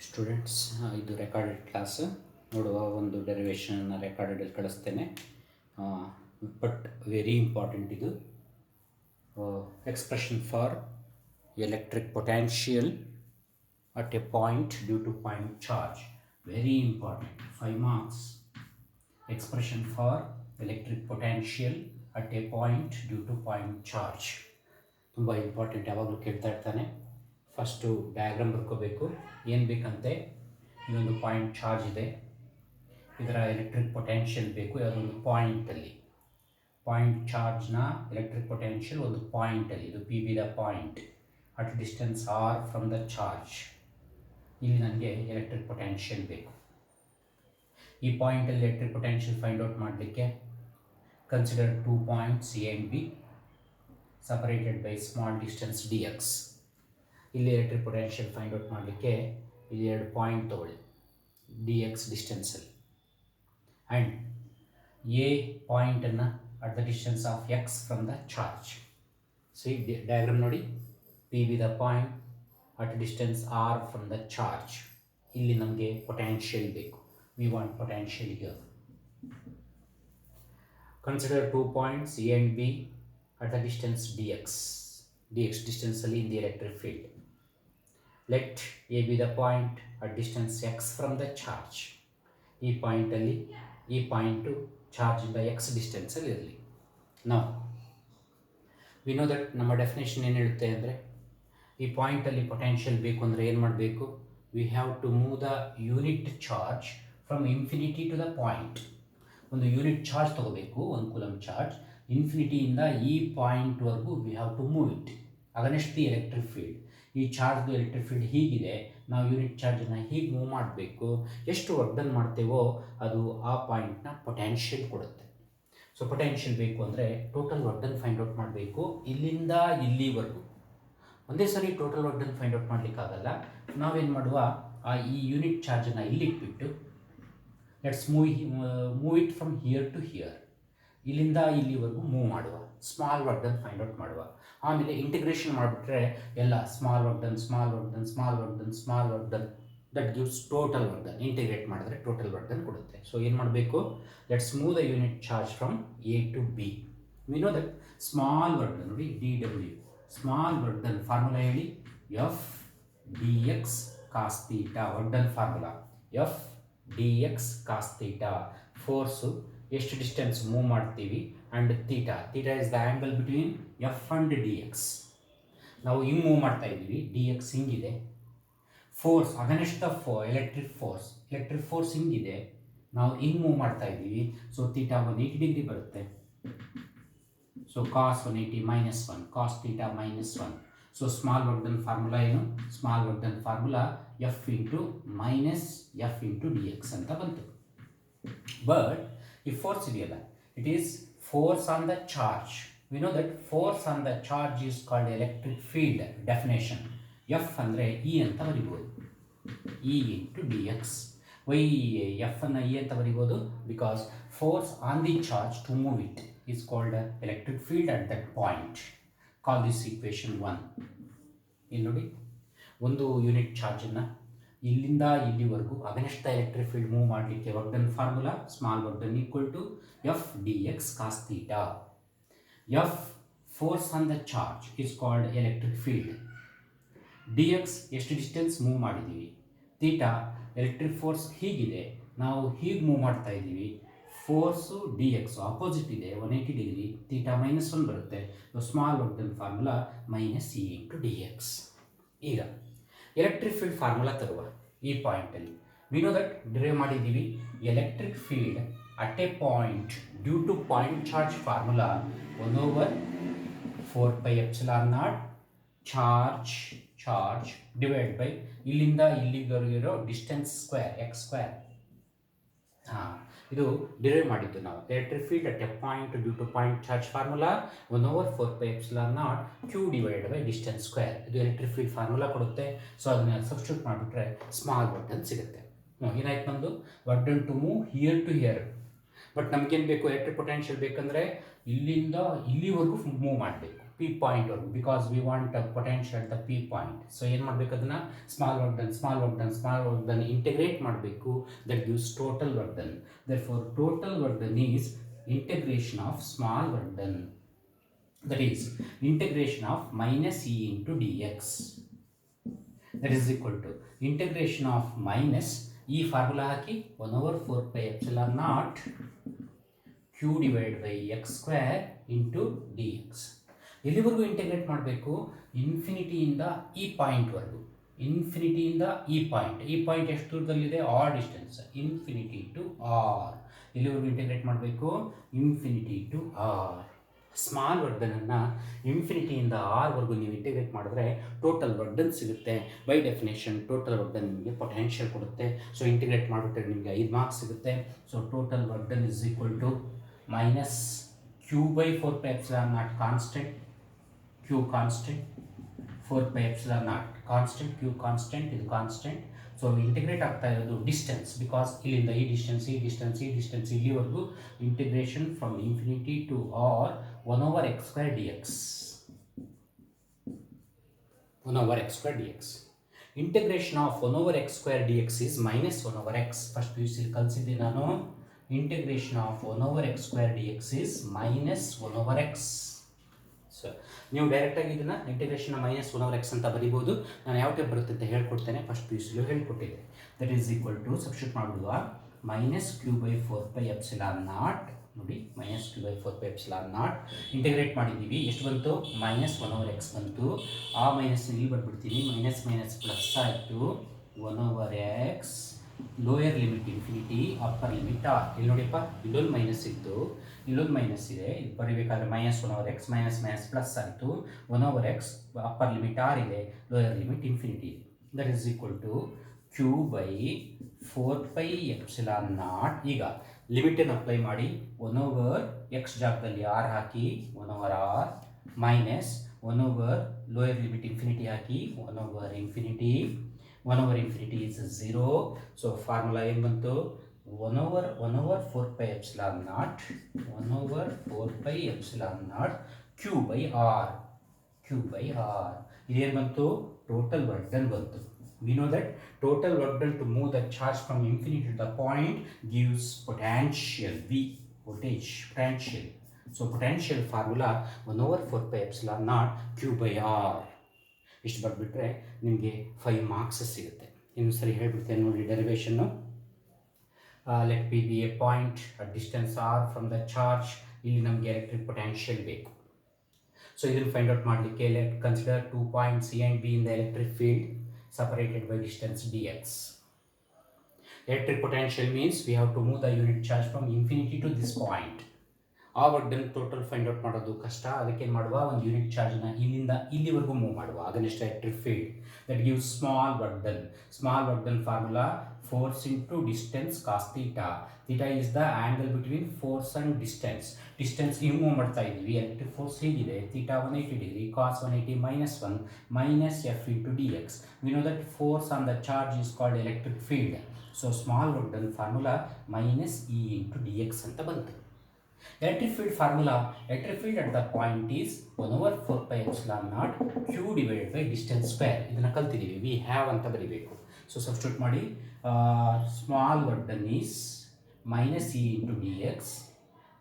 Students, ಇದು recorded class ನೋಡುವ ಒಂದು ಡೆರಿವೇಷನನ್ನು ರೆಕಾರ್ಡೆಡಲ್ಲಿ ಕಳಿಸ್ತೇನೆ. ಬಟ್ ವೆರಿ ಇಂಪಾರ್ಟೆಂಟ್ ಇದು. Expression for electric potential at a point due to point charge. Very important, 5 marks. Expression for electric potential at a point due to point charge. ತುಂಬ important, ಯಾವಾಗಲೂ ಕೇಳ್ತಾ ಇರ್ತಾನೆ. ಫಸ್ಟು ಡಯಾಗ್ರಾಮ್ ಬರ್ಕೋಬೇಕು. ಏನು ಬೇಕಂತೆ, ಇದೊಂದು point charge ಇದೆ, ಇದರ ಎಲೆಕ್ಟ್ರಿಕ್ ಪೊಟೆನ್ಷಿಯಲ್ ಬೇಕು ಯಾವುದೊಂದು ಪಾಯಿಂಟಲ್ಲಿ. ಪಾಯಿಂಟ್ ಚಾರ್ಜ್ನ ಎಲೆಕ್ಟ್ರಿಕ್ ಪೊಟೆನ್ಷಿಯಲ್ ಒಂದು ಪಾಯಿಂಟಲ್ಲಿ, ಇದು P be the point at distance R from the charge. ಇಲ್ಲಿ ನನಗೆ ಎಲೆಕ್ಟ್ರಿಕ್ ಪೊಟೆನ್ಷಿಯಲ್ ಬೇಕು. ಈ ಪಾಯಿಂಟಲ್ಲಿ ಎಲೆಕ್ಟ್ರಿಕ್ ಪೊಟೆನ್ಷಿಯಲ್ ಫೈಂಡ್ ಔಟ್ ಮಾಡಲಿಕ್ಕೆ consider 2 points A and B separated by small distance D X. ಇಲ್ಲಿ ಎಲೆಕ್ಟ್ರಿಕ್ ಪೊಟೆನ್ಷಿಯಲ್ ಫೈಂಡ್ ಔಟ್ ಮಾಡಲಿಕ್ಕೆ ಇಲ್ಲಿ 2 ಪಾಯಿಂಟ್ ತೊಗೊಳ್ಳಿ ಡಿ ಎಕ್ಸ್ ಡಿಸ್ಟೆನ್ಸಲ್ಲಿ. ಆ್ಯಂಡ್ ಎ ಪಾಯಿಂಟನ್ನು at the distance of X from the charge. C diagram ನೋಡಿ, P be the point at distance r from the charge. ಇಲ್ಲಿ ನಮಗೆ ಪೊಟೆನ್ಷಿಯಲ್ ಬೇಕು. we want potential here. Consider 2 points a and b at the distance dx distance ಅಲ್ಲಿ in the electric field. Let a be the point at distance x from the charge. ಈ point ಅಲ್ಲಿ ಈ point charge ಇಂದ x distance ಅಲ್ಲಿ ಇರಲಿ. ನಾವು we know that ನಮ್ಮ definition ಏನು ಹೇಳುತ್ತೆ ಅಂದರೆ, ಈ ಪಾಯಿಂಟಲ್ಲಿ ಪೊಟೆನ್ಷಿಯಲ್ ಬೇಕು ಅಂದರೆ ಏನು ಮಾಡಬೇಕು, we have to move the unit charge from infinity to the point. ಒಂದು ಯೂನಿಟ್ ಚಾರ್ಜ್ ತೊಗೋಬೇಕು, ಒಂದು ಕೂಲಮ್ ಚಾರ್ಜ್, ಇನ್ಫಿನಿಟಿಯಿಂದ ಈ ಪಾಯಿಂಟ್ವರೆಗೂ we have to move it against the electric field. ಈ ಚಾರ್ಜ್ದು ಎಲೆಕ್ಟ್ರಿಕ್ ಫೀಲ್ಡ್ ಹೀಗಿದೆ, ನಾವು ಯೂನಿಟ್ ಚಾರ್ಜನ್ನು ಹೀಗೆ ಮೂವ್ ಮಾಡಬೇಕು. ಎಷ್ಟು ವರ್ಕ್ ಮಾಡ್ತೇವೋ ಅದು ಆ ಪಾಯಿಂಟ್ನ ಪೊಟೆನ್ಷಿಯಲ್ ಕೊಡುತ್ತೆ. ಸೊ ಪೊಟೆನ್ಷಿಯಲ್ ಬೇಕು ಅಂದರೆ ಟೋಟಲ್ ವರ್ಕ್ ಫೈಂಡ್ ಔಟ್ ಮಾಡಬೇಕು. ಇಲ್ಲಿಂದ ಇಲ್ಲಿವರೆಗೂ ಒಂದೇ ಸರಿ ಟೋಟಲ್ ವರ್ಕ್ ಫೈಂಡ್ ಔಟ್ ಮಾಡಲಿಕ್ಕಾಗಲ್ಲ. ನಾವೇನು ಮಾಡುವ, ಈ ಯೂನಿಟ್ ಚಾರ್ಜನ್ನು ಇಲ್ಲಿಟ್ಬಿಟ್ಟು let's move it from here to here, ಇಲ್ಲಿಂದ ಇಲ್ಲಿವರೆಗೂ ಮೂವ್ ಮಾಡುವ, ಸ್ಮಾಲ್ ವರ್ಕ್ ಫೈಂಡ್ ಔಟ್ ಮಾಡುವ. ಆಮೇಲೆ ಇಂಟಿಗ್ರೇಷನ್ ಮಾಡಿಬಿಟ್ರೆ ಎಲ್ಲ small work done small work done small work done small work done, that gives total work done. Integrate ಮಾಡಿದ್ರೆ total work done ಕೊಡುತ್ತೆ. So ಏನು ಮಾಡಬೇಕು, let's move the unit charge from A to B. We know that small work done ನೋಡಿ, D W small work done formula ಹೇಳಿ, F D X cos theta. Work done formula F D X cos theta. Force ಎಷ್ಟು distance move ಮಾಡ್ತೀವಿ and theta. Theta is the angle between F and D X. ನಾವು ಹಿಂಗೆ move ಮಾಡ್ತಾ ಇದ್ದೀವಿ, D X ಹಿಂಗಿದೆ. Force against the electric force ಹಿಂಗಿದೆ, ನಾವು ಹಿಂಗೆ ಮೂವ್ ಮಾಡ್ತಾ ಇದ್ದೀವಿ. ಸೊ ತೀಟಾ 180 ಡಿಗ್ರಿ ಬರುತ್ತೆ. So cos 180 minus 1, cos theta minus 1. So small work done formula ಏನು, small work done formula F into minus F into D X ಅಂತ ಬಂತು. But ಈ ಫೋರ್ಸ್ ಇದೆಯಲ್ಲ, it is force on the charge. We know that force on the charge is called electric field. Definition F ಅಂದರೆ E ಅಂತ ಬರಿಬೋದು, E into D X. Why F ಅನ್ನು E ಅಂತ ಬರಿಬೋದು, because force on the charge to move it is called electric field at that point. Call this equation 1. ಇಲ್ಲಿ ನೋಡಿ, ಒಂದು unit ಚಾರ್ಜನ್ನು ಇಲ್ಲಿಂದ ಇಲ್ಲಿವರೆಗೂ against the electric field move ಮಾಡಲಿಕ್ಕೆ work done formula small work done equal to F D X cos theta. F force on the charge is called electric field. D X ಎಷ್ಟು distance move ಮಾಡಿದ್ದೀವಿ, theta electric force ಹೀಗಿದೆ, ನಾವು ಹೀಗೆ move ಮಾಡ್ತಾ ಇದ್ದೀವಿ. Force D x opposite ಇದೆ, 180 degree, theta minus 1 ಬರುತ್ತೆ. Small work done formula minus E into D X. ಈಗ ಎಲೆಕ್ಟ್ರಿಕ್ ಫೀಲ್ಡ್ ಫಾರ್ಮುಲಾ ತರುವ ಈ ಪಾಯಿಂಟಲ್ಲಿ ವಿ ನೋ ದಟ್ ಡಿರೈವ್ ಮಾಡಿದ್ದೀವಿ. Electric field at a point due to point charge formula 1/4πε0 charge divide by ಇಲ್ಲಿಂದ ಇಲ್ಲಿವರೆಗಿರೋ distance square X square. ಇದು derive ಮಾಡಿದ್ದು ನಾವು. Electric field at a point due to point charge formula 1/4πε0 Q divide by distance square. ಇದು electric field formula ಕೊಡುತ್ತೆ. So ಅದನ್ನ substitute ಮಾಡಿಬಿಟ್ರೆ small work done ಸಿಗುತ್ತೆ. ಏನಾಯ್ತು ನಮ್ಮದು, work done to move here to here. But ನಮಗೇನು ಬೇಕು, electric potential ಬೇಕಂದರೆ ಇಲ್ಲಿಂದ ಇಲ್ಲಿವರೆಗೂ ಮೂವ್ ಮಾಡಬೇಕು. ಪಿ ಪಾಯಿಂಟ್ವರೆಗೂ, because we want potential at the P point. So ಏನು ಮಾಡಬೇಕು, ಅದನ್ನು ಸ್ಮಾಲ್ ವರ್ಕ್ ಡನ್ ಇಂಟಿಗ್ರೇಟ್ ಮಾಡಬೇಕು. That gives total work done. Therefore total work done is integration of small work done, that is integration of minus e into dx, that is equal to integration of minus e formula haki 1 over 4 pi epsilon naught q divided by x square into dx. ಎಲ್ಲಿವರೆಗೂ integrate ಮಾಡಬೇಕು, ಇನ್ಫಿನಿಟಿಯಿಂದ ಈ ಪಾಯಿಂಟ್ವರೆಗೂ. ಇನ್ಫಿನಿಟಿಯಿಂದ ಈ point ಎಷ್ಟು ದೂರದಲ್ಲಿದೆ, R distance, infinity to R. ಎಲ್ಲಿವರೆಗೂ ಇಂಟಿಗ್ರೇಟ್ ಮಾಡಬೇಕು, infinity to R. Small work ಡನ್ನನ್ನು ಇನ್ಫಿನಿಟಿಯಿಂದ ಆರ್ವರೆಗೂ ನೀವು ಇಂಟಿಗ್ರೇಟ್ ಮಾಡಿದ್ರೆ ಟೋಟಲ್ ವರ್ಕ್ ಡನ್ ಸಿಗುತ್ತೆ. By definition total work done ನಿಮಗೆ ಪೊಟೆನ್ಷಿಯಲ್ ಕೊಡುತ್ತೆ. ಸೊ ಇಂಟಿಗ್ರೇಟ್ ಮಾಡಿಬಿಟ್ರೆ ನಿಮಗೆ 5 ಮಾರ್ಕ್ಸ್ ಸಿಗುತ್ತೆ. So total work done is equal to minus q by 4 pi epsilon naught constant, q constant, 4 pi epsilon naught constant, q constant, ಇದು constant. So integrate ಆಗ್ತಾ ಇರೋದು distance, because ಇಲ್ಲಿಂದ ಈ ಡಿಸ್ಟೆನ್ಸ್ ಇಲ್ಲಿವರೆಗೂ integration from infinity to r 1 over x square dx. 1 over x square dx. Integration of 1 over x square dx is minus 1 over x. First P U C ಕಲಿಸಿದ್ದೆ ನಾನು. Integration of 1 over x square dx is minus 1 over x. So ನೀವು ಡೈರೆಕ್ಟಾಗಿ ಇದನ್ನು integration minus 1 over x ಅಂತ ಬರೀಬೋದು. ನಾನು ಯಾವ type ಬರುತ್ತೆ ಅಂತ ಹೇಳ್ಕೊಡ್ತೇನೆ, ಫಸ್ಟ್ ಪಿ ಯು ಸಿಲೂ ಹೇಳ್ಕೊಟ್ಟಿದ್ದೆ. That is equal to substitute ಮಾಡಿಬಿಡುವ, minus q by 4 pi epsilon naught. ನೋಡಿ, minus q by 4 pi epsilon naught integrate ಮಾಡಿದ್ದೀವಿ. ಎಷ್ಟು ಬಂತು, ಮೈನಸ್ 1 over x ಬಂತು. ಆ ಮೈನಸ್ ಇಲ್ಲಿ ಬರ್ಬಿಡ್ತೀನಿ, ಮೈನಸ್ ಪ್ಲಸ್ ಆಯಿತು. 1 over x, lower limit infinity, upper limit R. ಇಲ್ಲಿ ನೋಡಿಪ್ಪ, ಇಲ್ಲೊಂದು ಮೈನಸ್ ಇತ್ತು, ಇಲ್ಲೊಂದು ಮೈನಸ್ ಇದೆ. ಇದು ಬರೀಬೇಕಾದ್ರೆ minus 1 over x, minus plus ಆಯಿತು. 1 over x, upper limit R ಇದೆ, ಲೋಯರ್ ಲಿಮಿಟ್ ಇನ್ಫಿನಿಟಿ ಇದೆ. That is equal to q by 4 pi epsilon naught. ಈಗ ಲಿಮಿಟನ್ನು ಅಪ್ಲೈ ಮಾಡಿ 1 over x ಜಾಗದಲ್ಲಿ ಆರ್ ಹಾಕಿ 1 over r minus 1 over lower limit infinity ಹಾಕಿ 1 over infinity. 1 over infinity is 0. So formula ಏನು ಬಂತು, 1 over 4 pi epsilon naught 1 over 4 pi epsilon naught q by r. ಇದೇನು ಬಂತು, total work done ಬಂತು. We know that total work done to move the charge from infinity to the point gives potential V, voltage, potential. So potential formula 1 over 4 pi epsilon naught q by r. ಇಷ್ಟು ಬರೆದ್ಬಿಟ್ರೆ ನಿಮಗೆ 5 marks ಸಿಗುತ್ತೆ. ಇನ್ನೊಂದು ಸರಿ ಹೇಳ್ಬಿಡ್ತೇನೆ ನೋಡಿ ಡೆರಿವೇಷನ್ನು. Let P be a point at distance R from the charge. ಇಲ್ಲಿ ನಮಗೆ ಎಲೆಕ್ಟ್ರಿಕ್ ಪೊಟೆನ್ಷಿಯಲ್ ಬೇಕು. ಸೊ ಇದನ್ನು ಫೈಂಡ್ ಔಟ್ ಮಾಡಲಿಕ್ಕೆ let consider 2 points A and B in the electric field separated by distance dx. Electric potential means we have to move the unit charge from infinity to this point. ಆ work done total find out ಮಾಡೋದು ಕಷ್ಟ. ಅದಕ್ಕೆ ಏನು ಮಾಡುವ, ಒಂದು unit ಚಾರ್ಜ್ನ ಇಲ್ಲಿಂದ ಇಲ್ಲಿವರೆಗೂ ಮೂವ್ ಮಾಡುವ against electric field. That gives small work done. Small work done formula force into distance cos theta. Theta is the angle between force and distance. ಹಿಂಗೆ ಮೂವ್ ಮಾಡ್ತಾ ಇದ್ದೀವಿ. ಎಲೆಕ್ಟ್ರಿಕ್ ಫೋರ್ಸ್ ಹೇಗಿದೆ, theta 180 degree, cos 180 minus 1 minus F into D x. We know that force on the charge is called electric field. So small work done formula minus E into D X ಅಂತ ಬಂತು. Electric field formula, electric field at the point is 1 over 4 pi epsilon naught q divided by distance square. ಇದನ್ನು ಕಲ್ತಿದ್ದೀವಿ, we have ಅಂತ ಬರೀಬೇಕು. So substitute ಮಾಡಿ, small work done is minus E into D X.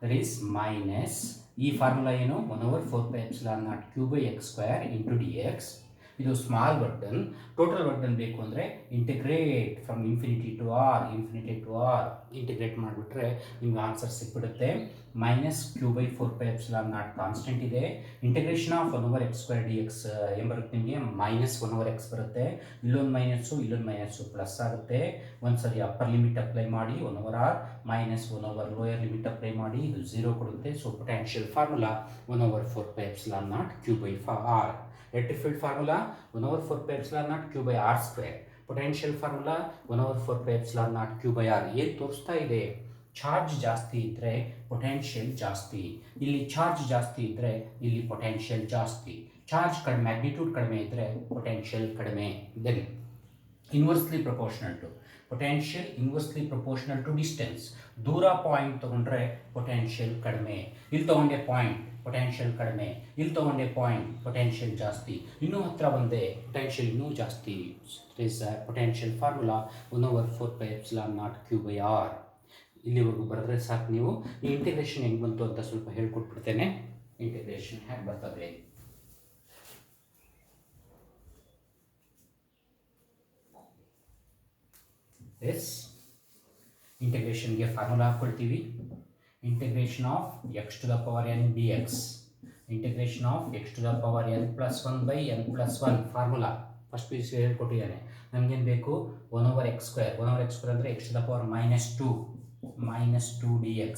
That is minus ಈ formula ಏನು, 1 over 4 pi epsilon naught q by x square into D x. ಇದು small work done. Total work done ಬೇಕು ಅಂದರೆ integrate from infinity to r integrate ಮಾಡಿಬಿಟ್ರೆ ನಿಮ್ಗೆ answer ಸಿಕ್ಬಿಡುತ್ತೆ. Minus q by 4 pi epsilon naught constant ಇದೆ. Integration of 1 over x square dx ಏನು ಬರುತ್ತೆ ನಿಮಗೆ, ಮೈನಸ್ 1 over x ಬರುತ್ತೆ. ಇಲ್ಲೊಂದು ಮೈನಸ್ಸು ಪ್ಲಸ್ ಆಗುತ್ತೆ. ಒಂದು ಸರಿ ಅಪ್ಪರ್ ಲಿಮಿಟ್ ಅಪ್ಲೈ ಮಾಡಿ 1 over r minus 1 over lower limit apply ಮಾಡಿ ಇದು 0 ಕೊಡುತ್ತೆ. So potential formula 1 over 4 pi epsilon naught q by r. Electric field formula 1 over 4 pi epsilon naught q by r square. Potential formula 1 over 4 pi epsilon naught q by r. ಏನು ತೋರಿಸ್ತಾ ಇದೆ, charge ಜಾಸ್ತಿ ಇದ್ದರೆ potential ಜಾಸ್ತಿ, ಇಲ್ಲಿ charge ಜಾಸ್ತಿ ಇದ್ದರೆ ಇಲ್ಲಿ ಪೊಟೆನ್ಷಿಯಲ್ ಜಾಸ್ತಿ. ಚಾರ್ಜ್ ಕಡಿಮೆ, ಮ್ಯಾಗ್ನಿಟ್ಯೂಡ್ ಕಡಿಮೆ ಇದ್ದರೆ ಪೊಟೆನ್ಷಿಯಲ್ ಕಡಿಮೆ. Then inversely proportional to potential, inversely proportional to distance. ದೂರ ಪಾಯಿಂಟ್ ತೊಗೊಂಡ್ರೆ ಪೊಟೆನ್ಷಿಯಲ್ ಕಡಿಮೆ. ಇಲ್ಲಿ ತೊಗೊಂಡೆ ಪಾಯಿಂಟ್, ಪೊಟೆನ್ಷಿಯಲ್ ಕಡಿಮೆ, ಇಲ್ಲಿ ತೊಗೊಂಡೆ ಪಾಯಿಂಟ್ ಪೊಟೆನ್ಷಿಯಲ್ ಜಾಸ್ತಿ, ಇನ್ನೂ ಹತ್ತಿರ ಬಂದೆ ಪೊಟೆನ್ಷಿಯಲ್ ಇನ್ನೂ ಜಾಸ್ತಿ. ಇಸ್ ಪೊಟೆನ್ಷಿಯಲ್ ಫಾರ್ಮುಲಾ 1/4πε0 ಇಲ್ಲಿವರೆಗೂ ಬರೆದ್ರೆ ಸಾಕು. ನೀವು ಈ ಇಂಟಿಗ್ರೇಷನ್ ಹೆಂಗೆ ಬಂತು ಅಂತ ಸ್ವಲ್ಪ ಹೇಳ್ಕೊಟ್ಬಿಡ್ತೇನೆ. ಇಂಟಿಗ್ರೇಷನ್ ಹೇಗೆ ಬರ್ತದೆ. ಎಸ್ ಇಂಟಿಗ್ರೇಷನ್ಗೆ ಫಾರ್ಮುಲಾ ಹಾಕ್ಕೊಳ್ತೀವಿ. Integration of x to the power n dx, integration of x to the power n plus 1 by n plus 1 formula first P U C ಹೇಳ್ಕೊಟ್ಟಿದ್ದಾನೆ. ನಮಗೇನು ಬೇಕು 1/x². 1/x² ಅಂದರೆ x to the power -2 dx,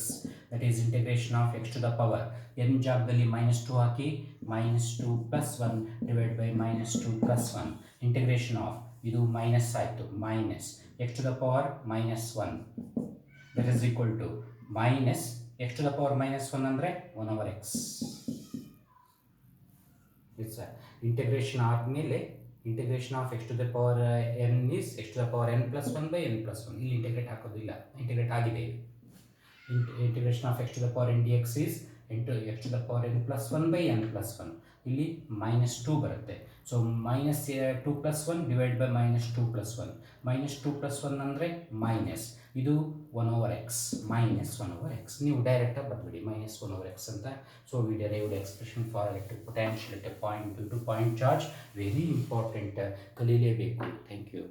that is integration of x to the power n ಜಾಗದಲ್ಲಿ -2 ಹಾಕಿ -2 plus 1 divide by -2 plus 1 integration of ಇದು minus ಆಯಿತು, minus x to the power -1 that is equal to minus x to the power -1 ಅಂದರೆ 1/x. Integration ಆದಮೇಲೆ integration of x to the power n is x to the power n plus 1 by n plus 1. ಇಲ್ಲಿ integrate ಹಾಕೋದಿಲ್ಲ, integrate ಆಗಿದೆ. Integration of x to the power n dx is x to the power n plus 1 by n plus 1. ಇಲ್ಲಿ -2 ಬರುತ್ತೆ. So -2 plus 1 divide by -2 plus 1. -2 plus 1 ಅಂದರೆ minus, ಇದು 1/x, -1/x. ನೀವು ಡೈರೆಕ್ಟಾಗಿ ಬರ್ಬಿಡಿ -1/x ಅಂತ. So we derived expression for electric potential at a point due to point charge. Very important, ಕಲೀಲೇಬೇಕು. Thank you.